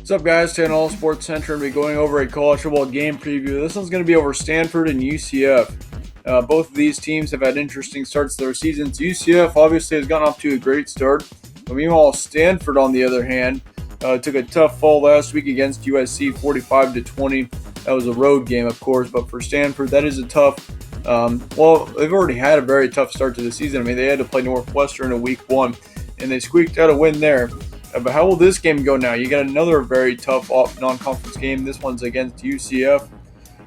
What's up, guys? Today on All Sports Center, and we'll be going over a college football game preview. This one's going to be over Stanford and UCF. Both of these teams have had interesting starts to their seasons. UCF obviously has gotten off to a great start. But meanwhile, Stanford, on the other hand, took a tough fall last week against USC, 45-20. That was a road game, of course, but for Stanford, that is a tough. They've already had a very tough start to the season. I mean, they had to play Northwestern in Week 1, and they squeaked out a win there. But how will this game go now? You got another very tough non-conference game. This one's against UCF,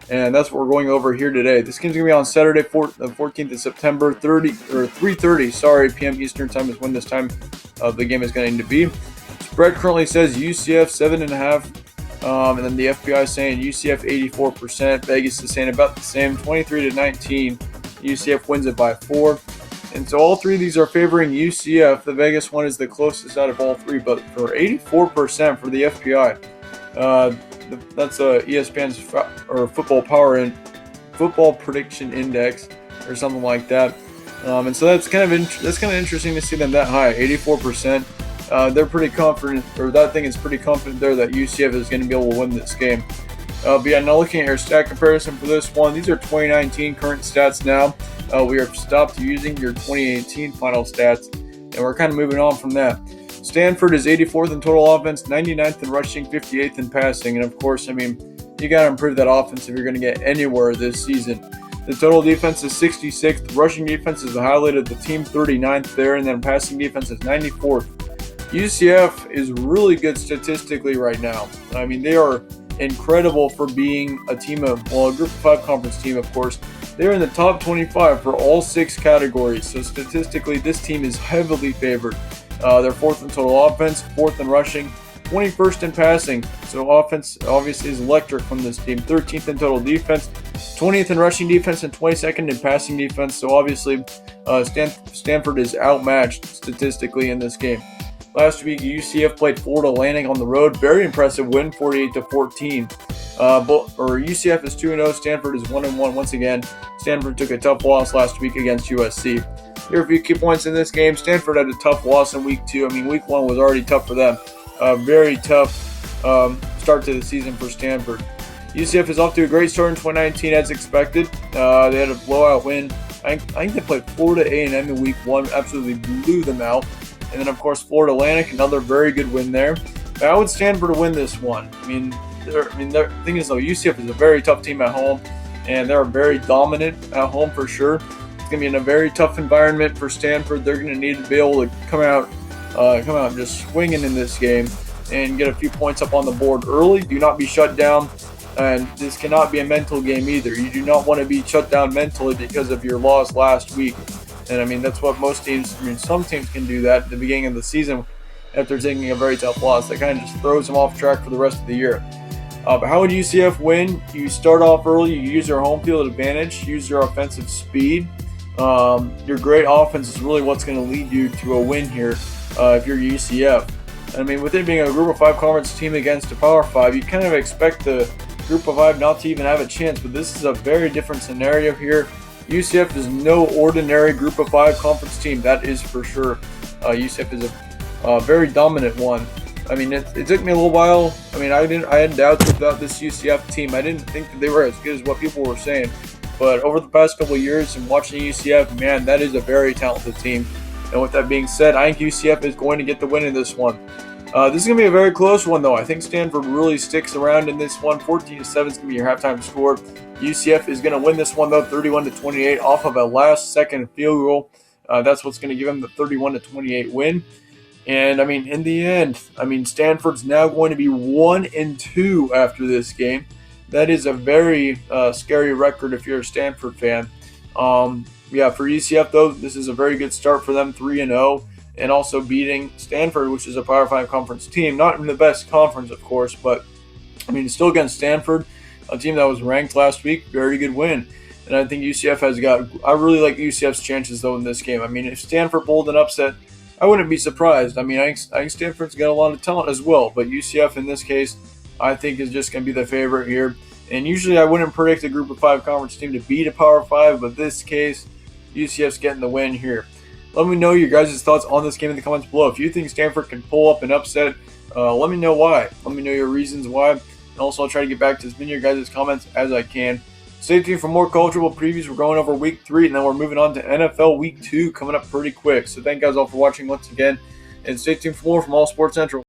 and that's what we're going over here today. This game's going to be on Saturday, the 14th of September, 3:30 p.m. Eastern Time is when this time of the game is going to be. Spread currently says UCF 7.5, and then the FPI is saying UCF 84%. Vegas is saying about the same, 23-19. UCF wins it by 4. And so all three of these are favoring UCF. The Vegas one is the closest out of all three, but for 84% for the FPI, that's ESPN's football power and football prediction index or something like that. And so that's kind of interesting to see them that high, 84%. They're pretty confident, or that thing is pretty confident there that UCF is going to be able to win this game. But yeah, now looking at your stat comparison for this one, these are 2019 current stats now. We have stopped using your 2018 final stats, and we're kind of moving on from that. Stanford is 84th in total offense, 99th in rushing, 58th in passing, and of course, I mean, you got to improve that offense if you're going to get anywhere this season. The total defense is 66th. The rushing defense is the highlight of the team, 39th there, and then passing defense is 94th. UCF is really good statistically right now. I mean, they are incredible for being a team of, a Group of 5 conference team, of course. They're in the top 25 for all 6 categories. So statistically, this team is heavily favored. They're 4th in total offense, 4th in rushing, 21st in passing. So offense obviously is electric from this team. 13th in total defense, 20th in rushing defense, and 22nd in passing defense. So obviously, Stanford is outmatched statistically in this game. Last week, UCF played Florida Atlantic on the road. Very impressive win, 48-14. UCF is 2-0. Stanford is 1-1. Once again, Stanford took a tough loss last week against USC. Here are a few key points in this game. Stanford had a tough loss in Week 2. I mean, Week 1 was already tough for them. Very tough start to the season for Stanford. UCF is off to a great start in 2019 as expected. They had a blowout win. I think they played Florida A&M in Week 1. Absolutely blew them out. And then, of course, Florida Atlantic, another very good win there. But I would Stanford to win this one. The thing is, though, UCF is a very tough team at home, and they're very dominant at home for sure. It's going to be in a very tough environment for Stanford. They're going to need to be able to come out just swinging in this game and get a few points up on the board early. Do not be shut down, and this cannot be a mental game either. You do not want to be shut down mentally because of your loss last week. And I mean, that's what most teams, some teams can do that at the beginning of the season after taking a very tough loss. That kind of just throws them off track for the rest of the year. But how would UCF win? You start off early, you use your home field advantage, use your offensive speed. Your great offense is really what's going to lead you to a win here if you're UCF. I mean, with it being a Group of 5 conference team against a Power 5, you kind of expect the Group of 5 not to even have a chance, but this is a very different scenario here. UCF is no ordinary Group of 5 conference team, that is for sure. UCF is a very dominant one. I mean, it took me a little while. I mean, I had doubts about this UCF team. I didn't think that they were as good as what people were saying. But over the past couple of years and watching UCF, man, that is a very talented team. And with that being said, I think UCF is going to get the win in this one. This is going to be a very close one, though. I think Stanford really sticks around in this one. 14-7 is going to be your halftime score. UCF is going to win this one, though, 31-28 off of a last-second field goal. That's what's going to give them the 31-28 win. And, I mean, in the end, Stanford's now going to be 1-2 after this game. That is a very scary record if you're a Stanford fan. For UCF, though, this is a very good start for them, 3-0. And also beating Stanford, which is a Power 5 conference team. Not in the best conference, of course, but, still against Stanford, a team that was ranked last week, very good win. And I think UCF I really like UCF's chances, though, in this game. If Stanford pulled an upset, I wouldn't be surprised. I think Stanford's got a lot of talent as well, but UCF in this case, I think is just going to be the favorite here. And usually I wouldn't predict a Group of 5 conference team to beat a Power 5, but this case, UCF's getting the win here. Let me know your guys' thoughts on this game in the comments below. If you think Stanford can pull up an upset Let me know why. Let me know your reasons why. And also, I'll try to get back to as many of your guys' comments as I can. Stay tuned for more college football previews. We're going over week 3, and then we're moving on to NFL week 2 coming up pretty quick. So thank you guys all for watching once again. And stay tuned for more from All Sports Central.